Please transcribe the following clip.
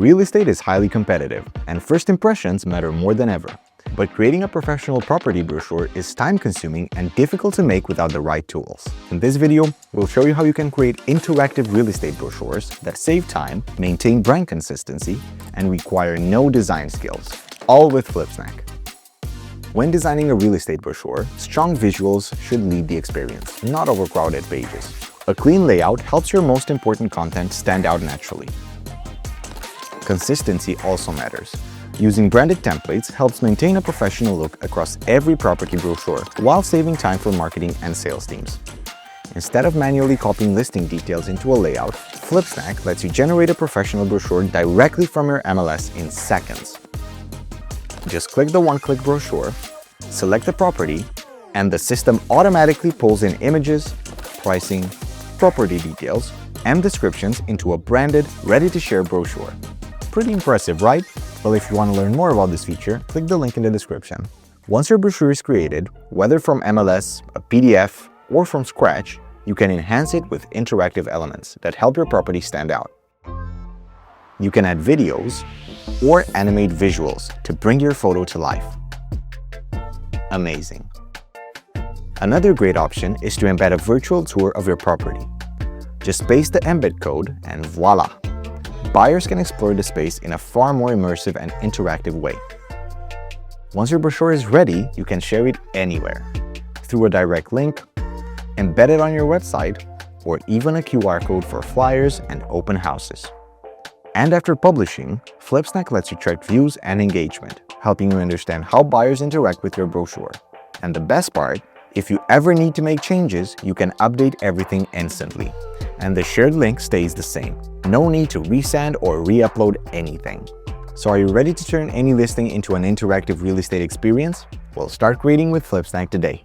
Real estate is highly competitive, and first impressions matter more than ever. But creating a professional property brochure is time-consuming and difficult to make without the right tools. In this video, we'll show you how you can create interactive real estate brochures that save time, maintain brand consistency, and require no design skills, all with Flipsnack. When designing a real estate brochure, strong visuals should lead the experience, not overcrowded pages. A clean layout helps your most important content stand out naturally. Consistency also matters. Using branded templates helps maintain a professional look across every property brochure while saving time for marketing and sales teams. Instead of manually copying listing details into a layout, Flipsnack lets you generate a professional brochure directly from your MLS in seconds. Just click the one-click brochure, select the property, and the system automatically pulls in images, pricing, property details, and descriptions into a branded, ready-to-share brochure. Pretty impressive, right? Well, if you want to learn more about this feature, click the link in the description. Once your brochure is created, whether from MLS, a PDF, or from scratch, you can enhance it with interactive elements that help your property stand out. You can add videos or animate visuals to bring your photo to life. Amazing! Another great option is to embed a virtual tour of your property. Just paste the embed code and voila! Buyers can explore the space in a far more immersive and interactive way. Once your brochure is ready, you can share it anywhere, through a direct link, embed it on your website, or even a QR code for flyers and open houses. And after publishing, Flipsnack lets you track views and engagement, helping you understand how buyers interact with your brochure. And the best part, if you ever need to make changes, you can update everything instantly. And the shared link stays the same. No need to resend or re-upload anything. So are you ready to turn any listing into an interactive real estate experience? Well, start creating with Flipsnack today.